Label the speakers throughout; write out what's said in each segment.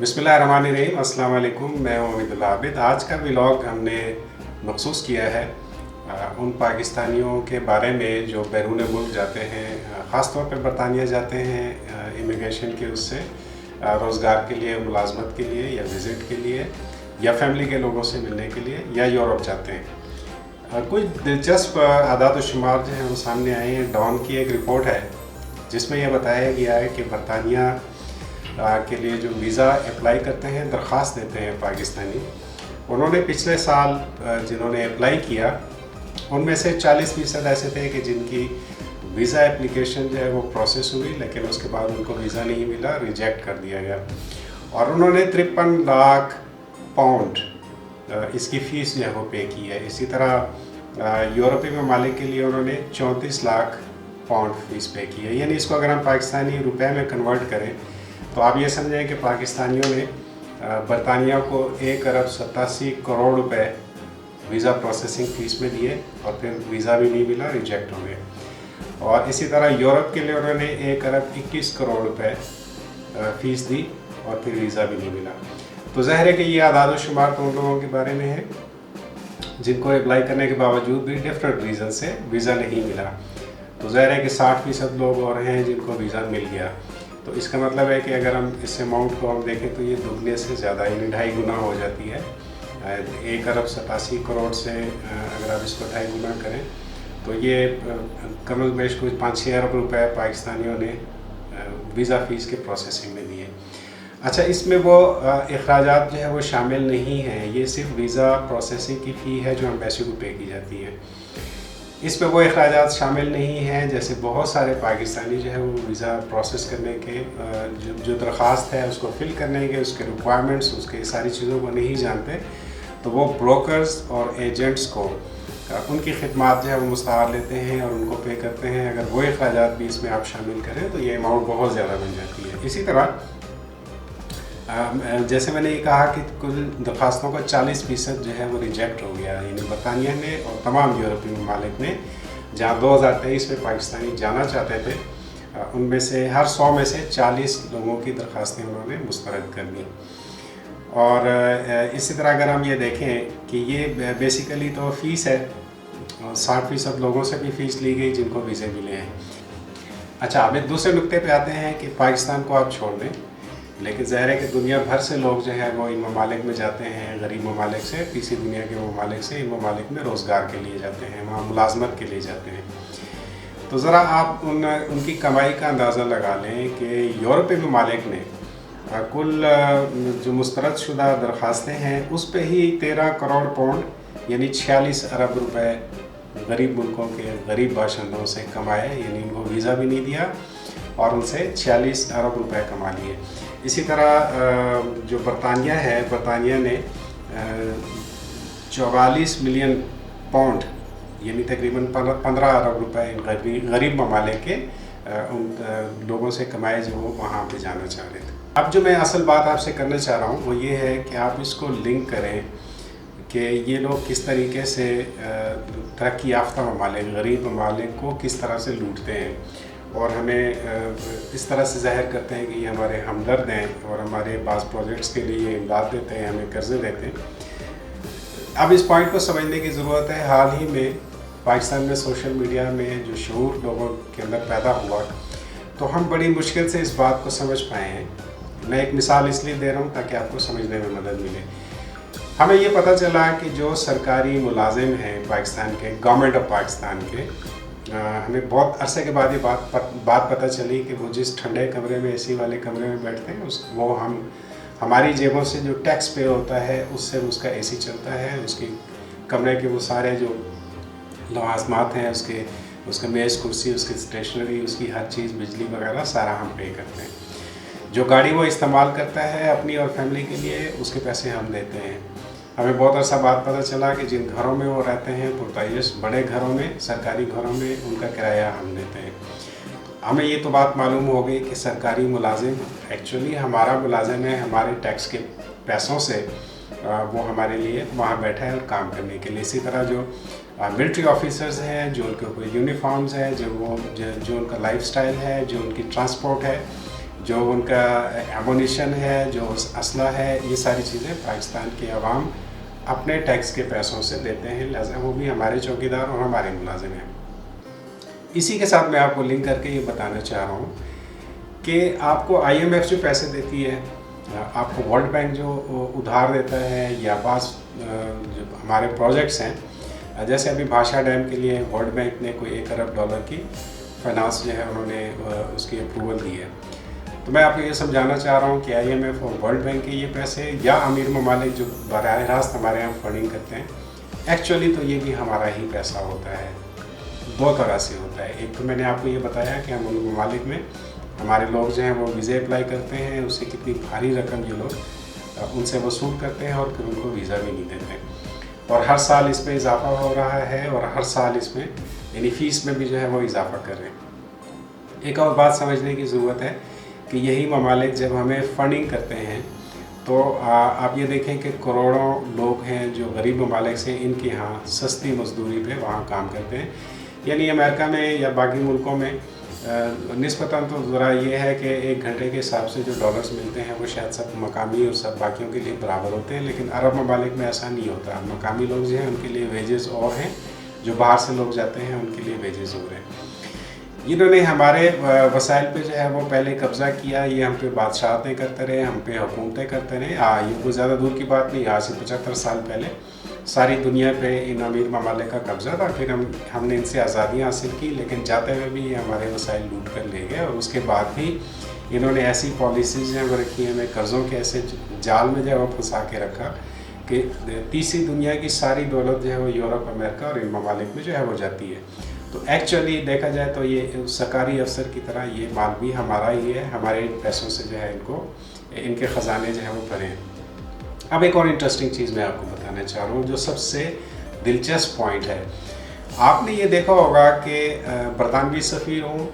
Speaker 1: बिस्मिल्लाहिर्रहमानिर्रहीम। अस्सलाम वालेकुम। मैं उम्मीदुल्लाह आबिद। आज का व्लॉग हमने मखसूस किया है उन पाकिस्तानियों के बारे में जो बैरून मुल्क जाते हैं, ख़ास तौर पर बरतानिया जाते हैं इमिग्रेशन के उससे रोज़गार के लिए, मुलाजमत के लिए या विज़िट के लिए या फैमिली के लोगों से मिलने के लिए, या यूरोप जाते हैं। कुछ दिलचस्प आदात व शुमार जो हैं वो सामने आए हैं। डॉन की एक रिपोर्ट है जिसमें यह बताया गया है कि बरतानिया के लिए जो वीज़ा अप्लाई करते हैं, दरख्वास्त देते हैं पाकिस्तानी, उन्होंने पिछले साल जिन्होंने अप्लाई किया उनमें से 40% ऐसे थे कि जिनकी वीज़ा एप्लीकेशन जो है वो प्रोसेस हुई, लेकिन उसके बाद उनको वीज़ा नहीं मिला, रिजेक्ट कर दिया गया। और उन्होंने 53 लाख पाउंड इसकी फ़ीस जो है वो पे की है। इसी तरह यूरोपीय ममालिक के लिए उन्होंने 34 लाख पाउंड फ़ीस पे की है। यानी इसको अगर हम पाकिस्तानी रुपए में कन्वर्ट करें तो आप ये समझें कि पाकिस्तानियों ने बरतानिया को 1 अरब 87 करोड़ रुपए वीज़ा प्रोसेसिंग फ़ीस में दिए और फिर वीज़ा भी नहीं मिला, रिजेक्ट हो गए। और इसी तरह यूरोप के लिए उन्होंने 1 अरब 21 करोड़ रुपए फ़ीस दी और फिर वीज़ा भी नहीं मिला। तो ज़ाहिर है कि ये आदाद शुमार तो उन लोगों के बारे में है जिनको अप्लाई करने के बावजूद भी डिफरेंट रीज़न से वीज़ा नहीं मिला। तो ज़ाहिर है कि 60% लोग और हैं जिनको वीज़ा मिल गया। तो इसका मतलब है कि अगर हम इस अमाउंट को हम देखें तो ये दुगने से ज़्यादा, यानी 2.5 गुना हो जाती है। 1 अरब 87 करोड़ से अगर आप इसको 2.5 गुना करें तो ये कम बेश कुछ 5-6 अरब रुपए पाकिस्तानियों ने वीज़ा फ़ीस के प्रोसेसिंग में दिए। अच्छा, इसमें वो अखराजात जो है वो शामिल नहीं हैं। ये सिर्फ वीज़ा प्रोसेसिंग की फ़ी है जो एम्बेसी को पे की जाती है। इसमें वो अखराजात शामिल नहीं हैं। जैसे बहुत सारे पाकिस्तानी जो है वो वीज़ा प्रोसेस करने के जो दरख्वास्त है उसको फ़िल करने के, उसके रिक्वायरमेंट्स, उसके सारी चीज़ों को नहीं जानते, तो वो ब्रोकर्स और एजेंट्स को उनकी खिदमात जो है वो मुस्तहार लेते हैं और उनको पे करते हैं। अगर वो अखराजात भी इसमें आप शामिल करें तो ये अमाउंट बहुत ज़्यादा बन जाती है। इसी तरह जैसे मैंने ये कहा कि कुल दरख्वास्तों का 40% जो है वो रिजेक्ट हो गया। यानी बरतानिया ने और तमाम यूरोपीय ममालिक ने जहाँ 2023 में पाकिस्तानी जाना चाहते थे, उनमें से हर 100 में से 40 लोगों की दरख्वास्तें उन्होंने मुस्तरद कर दी। और इसी तरह अगर हम ये देखें कि ये बेसिकली तो फ़ीस है, 60% लोगों से भी फ़ीस ली गई जिनको वीज़े मिले हैं। अच्छा, अब एक दूसरे नुक्ते पे आते हैं कि पाकिस्तान को आप छोड़ दें, लेकिन ज़ाहिर है कि दुनिया भर से लोग जो है वो इन ममालिक में जाते हैं, गरीब ममालिक से, तीसरी दुनिया के ममालिक से इन ममालिक में रोज़गार के लिए जाते हैं, वहाँ मुलाजमत के लिए जाते हैं। तो ज़रा आप उनकी कमाई का अंदाज़ा लगा लें कि यूरोपीय ममालिक ने कुल जो मुस्तरद शुदा दरख्वास्तें हैं उस पर ही 13 करोड़ पाउंड यानी 46 अरब रुपए गरीब मुल्कों के गरीब बाशिंदों से कमाए। यानी उनको वीज़ा भी नहीं दिया और उनसे 46 अरब रुपए कमा लिए। इसी तरह जो बरतानिया है, बरतानिया ने 44 मिलियन पाउंड यानी तकरीबन 15 अरब रुपए इन गरीब ममालिक के उन लोगों से कमाए जो वो वहाँ पे जाना चाह रहे थे। अब जो मैं असल बात आपसे करना चाह रहा हूँ वो ये है कि आप इसको लिंक करें कि ये लोग किस तरीके से तरक्की याफ्ता ममालिक, गरीब ममालिक को किस तरह से लूटते हैं और हमें इस तरह से ज़ाहिर करते हैं कि ये हमारे हमदर्द हैं और हमारे बाज़ प्रोजेक्ट्स के लिए इमदाद देते हैं, हमें कर्ज़े देते हैं। अब इस पॉइंट को समझने की ज़रूरत है। हाल ही में पाकिस्तान में सोशल मीडिया में जो शऊर लोगों के अंदर पैदा हुआ, तो हम बड़ी मुश्किल से इस बात को समझ पाए हैं। मैं एक मिसाल इसलिए दे रहा हूँ ताकि आपको समझने में मदद मिले। हमें ये पता चला कि जो सरकारी मुलाजिम हैं पाकिस्तान के, गवर्नमेंट ऑफ पाकिस्तान के, हमें बहुत अरसे के बाद ये बात पता चली कि वो जिस ठंडे कमरे में, एसी वाले कमरे में बैठते हैं वो हमारी जेबों से जो टैक्स पे होता है उससे उसका एसी चलता है। उसकी कमरे के वो सारे जो लवाजमात हैं, उसका मेज़ कुर्सी, उसकी स्टेशनरी, उसकी हर चीज़, बिजली वगैरह सारा हम पे करते हैं। जो गाड़ी वो इस्तेमाल करता है अपनी और फैमिली के लिए, उसके पैसे हम देते हैं। हमें बहुत अरसा बाद पता चला कि जिन घरों में वो रहते हैं, पुरताइश बड़े घरों में, सरकारी घरों में, उनका किराया हम देते हैं। हमें ये तो बात मालूम हो गई कि सरकारी मुलाजिम एक्चुअली हमारा मुलाजिम है, हमारे टैक्स के पैसों से वो हमारे लिए वहाँ बैठा है और काम करने के लिए। इसी तरह जो मिलिट्री ऑफिसर्स हैं, जो उनके ऊपर यूनिफॉर्म्स है, जो उनका लाइफस्टाइल है, जो उनकी ट्रांसपोर्ट है, जो उनका एमोनिशन है, जो असला है, ये सारी चीज़ें पाकिस्तान की आवाम अपने टैक्स के पैसों से देते हैं, लिहाजा वो भी हमारे चौकीदार और हमारे मुलाजिम हैं। इसी के साथ मैं आपको लिंक करके ये बताना चाह रहा हूँ कि आपको IMF जो पैसे देती है, आपको वर्ल्ड बैंक जो उधार देता है, या पास जो हमारे प्रोजेक्ट्स हैं, जैसे अभी भाषा डैम के लिए वर्ल्ड बैंक ने कोई $1 अरब की फाइनेंस जो है उन्होंने उसकी अप्रूवल दी है। तो मैं आपको ये समझाना चाह रहा हूँ कि IMF और वर्ल्ड बैंक के ये पैसे या अमीर ममालिक जो बराह रास्त हमारे यहाँ फंडिंग करते हैं, एक्चुअली तो ये भी हमारा ही पैसा होता है। दो तरह से होता है। एक तो मैंने आपको ये बताया कि हम उन ममालिक में हमारे लोग जो हैं वो वीज़े अप्लाई करते हैं, उससे कितनी भारी रकम ये लोग उनसे वसूल करते हैं और फिर उनको वीज़ा भी नहीं देते। और हर साल इसमें इजाफा हो रहा है और हर साल इसमें यानी फ़ीस में भी जो है वो इजाफा कर रहे हैं। एक और बात समझने की ज़रूरत है कि यही ममालिक जब हमें फ़ंडिंग करते हैं तो आप ये देखें कि करोड़ों लोग हैं जो गरीब ममालिक से इनके यहाँ सस्ती मजदूरी पे वहाँ काम करते हैं। यानी अमेरिका में या बाकी मुल्कों में निस्बतन तो ज़रा ये है कि 1 घंटे के हिसाब से जो डॉलर्स मिलते हैं वो शायद सब मकामी और सब बाकियों के लिए बराबर होते हैं, लेकिन अरब ममालिक में ऐसा नहीं होता। मकामी लोग जो हैं उनके लिए वेजेस और हैं, जो बाहर से लोग जाते हैं उनके लिए वेजेस और हैं। इन्होंने हमारे वसाइल पे जो है वो पहले कब्ज़ा किया, ये हम पे बादशाहतें करते रहे, हम पे हुकूमतें करते रहे। ये कोई ज़्यादा दूर की बात नहीं, आज से 75 साल पहले सारी दुनिया पे इन अमीर ममालिक का कब्ज़ा था। फिर हमने इनसे आज़ादी हासिल की, लेकिन जाते हुए भी ये हमारे वसाइल लूट कर ले गए। और उसके बाद भी इन्होंने ऐसी पॉलिसीज़ हैं वो रखी हैं, हमें कर्ज़ों के ऐसे जाल में जो है वो फंसा के रखा कि तीसरी दुनिया की सारी दौलत जो है वो यूरोप, अमेरिका और इन ममालिक में जो है वो जाती है। तो एक्चुअली देखा जाए तो ये सरकारी अफसर की तरह ये माल भी हमारा ही है, हमारे पैसों से जो है इनके ख़जाने जो है वो भरे हैं। अब एक और इंटरेस्टिंग चीज़ मैं आपको बताना चाह रहा हूँ, जो सबसे दिलचस्प पॉइंट है। आपने ये देखा होगा कि बरतानवी सफ़ीर हों,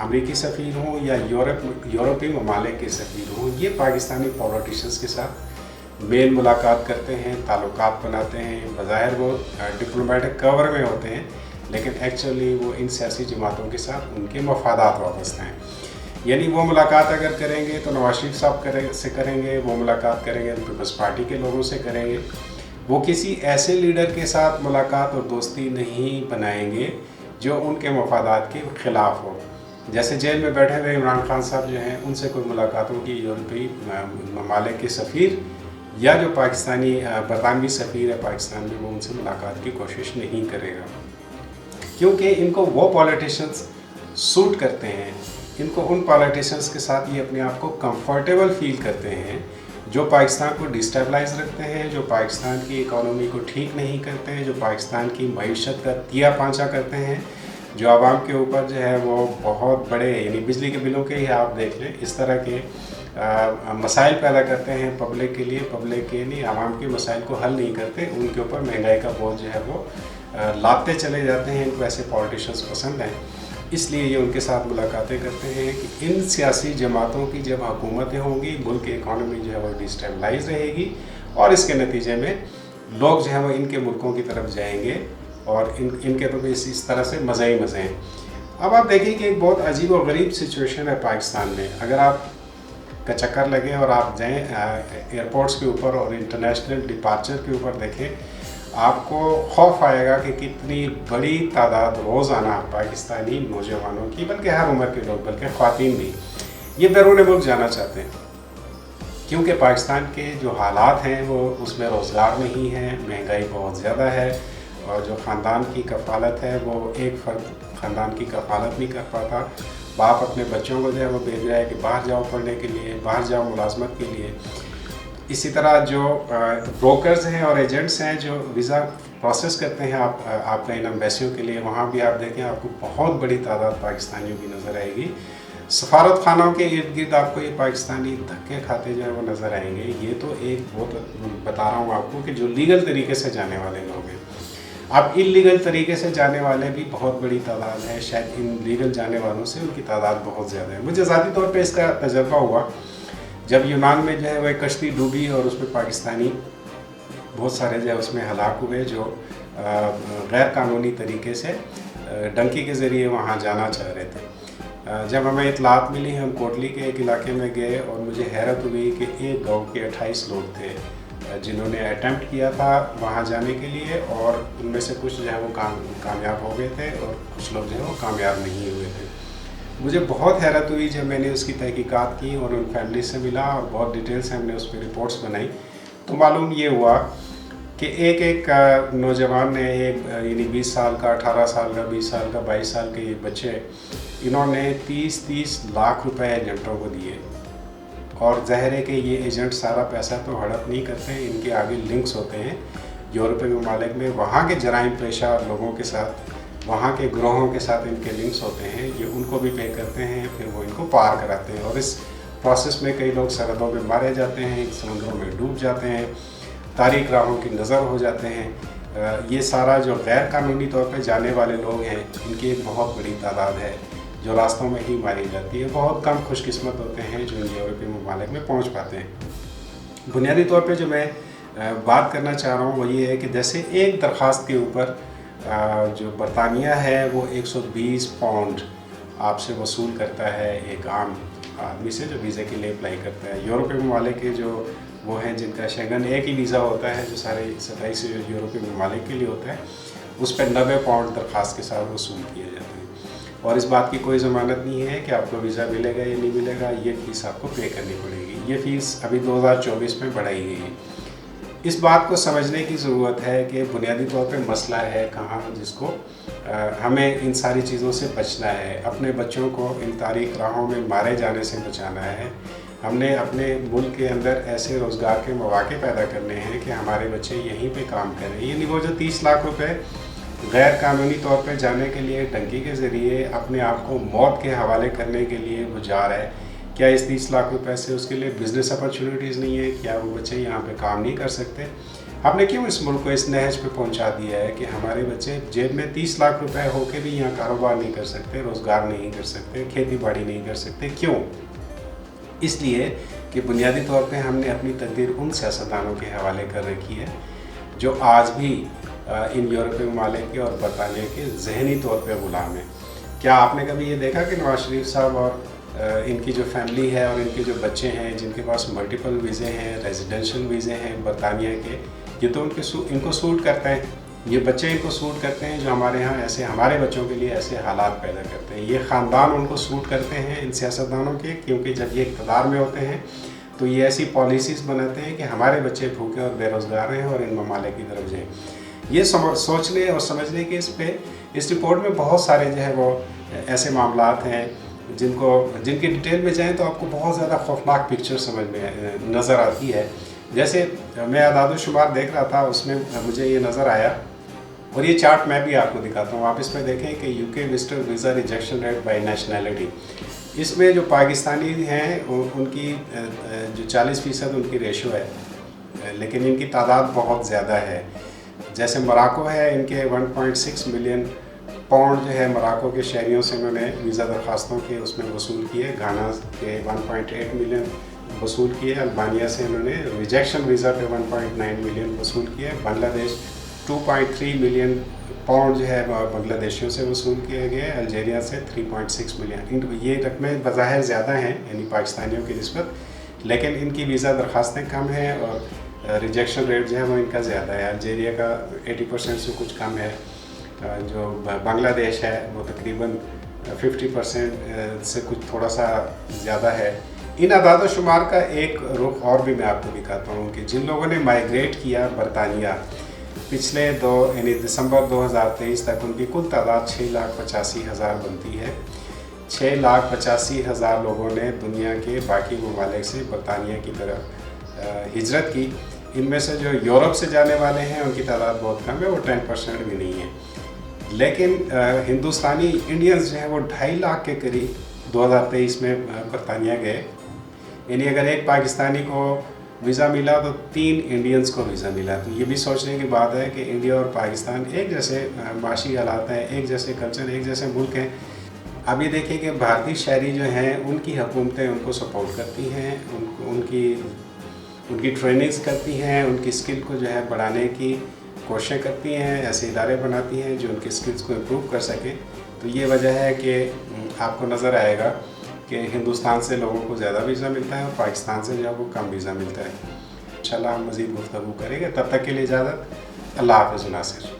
Speaker 1: अमरीकी सफ़ीर हों या यूरोपीय ममालिक के सफ़ीर हों, ये पाकिस्तानी पॉलिटिशियंस के साथ मेल मुलाकात करते हैं, ताल्लुकात बनाते हैं। बज़ाहिर वो डिप्लोमेटिक कवर में होते हैं, लेकिन एक्चुअली वो इन सियासी जमातों के साथ उनके मफादात वाबस्ता हैं। यानी वो मुलाकात अगर करेंगे तो नवाज शरीफ साहब से करेंगे, वो मुलाकात करेंगे तो पीपल्स पार्टी के लोगों से करेंगे। वो किसी ऐसे लीडर के साथ मुलाकात और दोस्ती नहीं बनाएंगे जो उनके मफादात के ख़िलाफ़ हो। जैसे जेल में बैठे हुए इमरान खान साहब जो हैं, उनसे कोई मुलाकातों की यूरोपीय ममालिक के सफ़ीर या जो पाकिस्तानी बरतानवी सफ़ीर है पाकिस्तान में, वो उनसे मुलाकात की कोशिश नहीं करेगा, क्योंकि इनको वो पॉलिटिशियंस सूट करते हैं। इनको उन पॉलिटिशियंस के साथ ये अपने आप को कंफर्टेबल फील करते हैं जो पाकिस्तान को डिस्टेबलाइज रखते हैं, जो पाकिस्तान की इकोनॉमी को ठीक नहीं करते हैं, जो पाकिस्तान की मईशत का तिया पांचा करते हैं, जो आवाम के ऊपर जो है वो बहुत बड़े यानी बिजली के बिलों के ही आप देख लें, इस तरह के मसाइल पैदा करते हैं पब्लिक के लिए। पब्लिक के नहीं, आवाम के मसाइल को हल नहीं करते, उनके ऊपर महंगाई का बोझ जो है वो लादते चले जाते हैं। इनको ऐसे पॉलिटिशियंस पसंद हैं, इसलिए ये उनके साथ मुलाकातें करते हैं कि इन सियासी जमातों की जब हुकूमतें होंगी, मुल्क की इकॉनमी जो है वो डिस्टेबलाइज रहेगी और इसके नतीजे में लोग जो है वो इनके मुल्कों की तरफ जाएंगे और इनके तो इस तरह से मज़े ही मज़े हैं। अब आप देखिए कि एक बहुत अजीब और गरीब सिचुएशन है पाकिस्तान में। अगर आप का चक्कर लगे और आप जाएँ एयरपोर्ट्स के ऊपर और इंटरनेशनल डिपार्चर के ऊपर देखें, आपको खौफ आएगा कि कितनी बड़ी तादाद रोज़ाना पाकिस्तानी नौजवानों की, बल्कि हर उम्र के लोग, बल्कि ख़वातीन भी, ये बैरून मुल्क जाना चाहते हैं, क्योंकि पाकिस्तान के जो हालात हैं वो उसमें रोज़गार नहीं है, महंगाई बहुत ज़्यादा है और जो ख़ानदान की कफ़ालत है वो एक फ़र्द ख़ानदान की कफ़ालत नहीं कर पाता। बाप अपने बच्चों को जो है वो भेज रहा है कि बाहर जाओ पढ़ने के लिए, बाहर जाओ मुलाजमत के लिए। इसी तरह जो ब्रोकर्स हैं और एजेंट्स हैं जो वीज़ा प्रोसेस करते हैं आपका इन एम्बेसियों के लिए, वहाँ भी आप देखें आपको बहुत बड़ी तादाद पाकिस्तानियों की नज़र आएगी। सफारत खानों के इर्द गिर्द आपको ये पाकिस्तानी धक्के खाते जो है वो नज़र आएंगे। ये तो एक बहुत बता रहा हूँ आपको कि जो लीगल तरीके से जाने वाले लोग हैं। अब इलीगल तरीके से जाने वाले भी बहुत बड़ी तादाद है, शायद इन लीगल जाने वालों से उनकी तादाद बहुत ज़्यादा है। मुझे ज़ाती तौर पे इसका तजर्बा हुआ जब यूनान में जो है वह कश्ती डूबी और उसमें पाकिस्तानी बहुत सारे जो है उसमें हलाक हुए, जो गैर कानूनी तरीके से डंकी के ज़रिए वहाँ जाना चाह रहे थे। जब हमें इतलात मिली, हम कोटली के एक इलाके में गए और मुझे हैरत हुई कि एक गांव के 28 लोग थे जिन्होंने अटेम्प्ट किया था वहां जाने के लिए, और उनमें से कुछ जो है वो कामयाब हो गए थे और कुछ लोग जो है वो कामयाब नहीं हुए थे। मुझे बहुत हैरत हुई जब मैंने उसकी तहकीकात की और उन फैमिली से मिला और बहुत डिटेल से हमने उस पर रिपोर्ट्स बनाई, तो मालूम ये हुआ कि एक नौजवान ने यानी 20 साल का, 18 साल का, 20 साल का, 22 साल के ये बच्चे, इन्होंने 30-30 लाख रुपए एजेंटों को दिए। और ज़ाहिर है कि ये एजेंट सारा पैसा तो हड़प नहीं करते, इनके आगे लिंक्स होते हैं यूरोपीय ममालिक में, वहाँ के जराइम पेशा लोगों के साथ, वहाँ के ग्रोहों के साथ इनके लिंक्स होते हैं। ये उनको भी पे करते हैं, फिर वो इनको पार कराते हैं, और इस प्रोसेस में कई लोग सरहदों में मारे जाते हैं, समुद्रों में डूब जाते हैं, तारीख राहों की नज़र हो जाते हैं। ये सारा जो गैर कानूनी तौर पर जाने वाले लोग हैं, इनकी एक बहुत बड़ी तादाद है जो रास्तों में ही मारी जाती है। बहुत कम खुशकिस्मत होते हैं जो इन यूरोपीय ममालिक में पहुंच पाते हैं। बुनियादी तौर पे जो मैं बात करना चाह रहा हूँ वो ये है कि जैसे एक दरख्वास्त के ऊपर जो बरतानिया है वो 120 पाउंड आपसे वसूल करता है एक आम आदमी से जो वीज़े के लिए अप्लाई करता है। यूरोपीय ममालिक के जो वो हैं जिनका शेंगन एक ही वीज़ा होता है जो सारे 27 यूरोपीय ममालिक के लिए होता है, उस पर 90 पाउंड दरख्वास्त के साथ वसूल किए जाते हैं। और इस बात की कोई ज़मानत नहीं है कि आपको वीज़ा मिलेगा या नहीं मिलेगा, ये फ़ीस आपको पे करनी पड़ेगी। ये फ़ीस अभी 2024 में बढ़ाई गई है। इस बात को समझने की ज़रूरत है कि बुनियादी तौर पे मसला है कहाँ, जिसको हमें इन सारी चीज़ों से बचना है। अपने बच्चों को इन तारीख राहों में मारे जाने से बचाना है। हमने अपने मुल्क के अंदर ऐसे रोज़गार के मौके पैदा करने हैं कि हमारे बच्चे यहीं पे काम करें। यानी वो जो 30 लाख रुपए गैर कानूनी तौर पे जाने के लिए डंकी के ज़रिए अपने आप को मौत के हवाले करने के लिए वो जा रहा है, क्या इस 30 लाख रुपए से उसके लिए बिज़नेस अपॉर्चुनिटीज़ नहीं है? क्या वो बच्चे यहाँ पे काम नहीं कर सकते? हमने क्यों इस मुल्क को इस नहज पे पहुँचा दिया है कि हमारे बच्चे जेब में 30 लाख रुपए होकर भी यहाँ कारोबार नहीं कर सकते, रोज़गार नहीं कर सकते, खेती बाड़ी नहीं कर सकते? क्यों? इसलिए कि बुनियादी तौर पे हमने अपनी तकदीर उन सियासतदानों के हवाले कर रखी है जो आज भी इन यूरोपीय ममालिक के और बरतानिया के ज़हनी तौर पे ग़ुलाम हैं। क्या आपने कभी ये देखा कि नवाज शरीफ साहब और इनकी जो फैमिली है और इनके जो बच्चे हैं जिनके पास मल्टीपल वीज़े हैं, रेजिडेंशियल वीज़े हैं बरतानिया के, ये तो इनको सूट करते हैं, ये बच्चे इनको सूट करते हैं जो हमारे यहाँ ऐसे हमारे बच्चों के लिए ऐसे हालात पैदा करते हैं। ये ख़ानदान उनको सूट करते हैं इन सियासतदानों के, क्योंकि जब ये इक़्तिदार में होते हैं तो ये ऐसी पॉलिसीज़ बनाते हैं कि हमारे बच्चे भूखे और बेरोज़गार हैं और इन ममालिक की तरफ जाएँ। ये सोचने और समझने के इस रिपोर्ट में बहुत सारे जो है वो ऐसे मामलात हैं जिनकी डिटेल में जाएँ तो आपको बहुत ज़्यादा खौफनाक पिक्चर समझ में नज़र आती है। जैसे मैं आदाद शुमार देख रहा था, उसमें मुझे ये नज़र आया, और ये चार्ट मैं भी आपको दिखाता हूँ। आप इसमें देखें कि UK visitor visa rejection rate by nationality, इसमें जो पाकिस्तानी हैं उनकी जो 40% उनकी रेशो है, लेकिन इनकी तादाद बहुत ज़्यादा है। जैसे मोरक्को है, इनके 1.6 मिलियन पाउंड जो है मोरक्को के शहरियों से उन्होंने वीज़ा दरख्वास्तों के उसमें वसूल किए। घाना के 1.8 मिलियन वसूल किए। अल्बानिया से इन्होंने रिजेक्शन वीज़ा पे 1.9 मिलियन वसूल किए। बांग्लादेश 2.3 मिलियन पाउंड जो है बांग्लादेशियों से वसूल किए गए। अल्जीरिया से 3.6 मिलियन। ये रकमें बज़ाहिर ज़्यादा हैं यानी पाकिस्तानियों की निस्बत, लेकिन इनकी वीज़ा दरख्वास्तें कम हैं और रिजेक्शन रेट जो है वो इनका ज़्यादा है। अल्जीरिया का 80% से कुछ कम है। जो बांग्लादेश है वो तकरीबन 50% से कुछ थोड़ा सा ज़्यादा है। इन अदाद शुमार का एक रुख और भी मैं आपको दिखाता हूँ कि जिन लोगों ने माइग्रेट किया बरतानिया पिछले यानी दिसंबर 2023 तक, उनकी कुल तादाद 6,85,000 बनती है। 6,85,000 लोगों ने दुनिया के बाकी ममालिक से बरतानिया की तरफ हिजरत की। इनमें से जो यूरोप से जाने वाले हैं उनकी तादाद बहुत कम है, वो 10% भी नहीं है। लेकिन हिंदुस्तानी इंडियंस जो हैं वो 2.5 लाख के करीब 2023 में बरतानिया गए। यानी अगर एक पाकिस्तानी को वीज़ा मिला तो 3 इंडियंस को वीज़ा मिला। तो ये भी सोचने की बात है कि इंडिया और पाकिस्तान एक जैसे माशी हालात हैं, एक जैसे कल्चर, एक जैसे मुल्क हैं। अब ये देखिए कि भारतीय शहरी जो हैं उनकी हुकूमतें उनको सपोर्ट करती हैं, उनकी ट्रेनिंग्स करती हैं, उनकी स्किल को जो है बढ़ाने की कोशिशें करती हैं, ऐसे इदारे बनाती हैं जो उनकी स्किल्स को इम्प्रूव कर सकें। तो ये वजह है कि آپ کو نظر آئے گا کہ ہندوستان سے لوگوں کو زیادہ ویزا ملتا ہے اور پاکستان سے جو ہے وہ کم ویزا ملتا ہے۔ انشاءاللہ ہم مزید گفتگو کریں گے، تب تک کے لیے اجازت، اللہ حافظ ناصر۔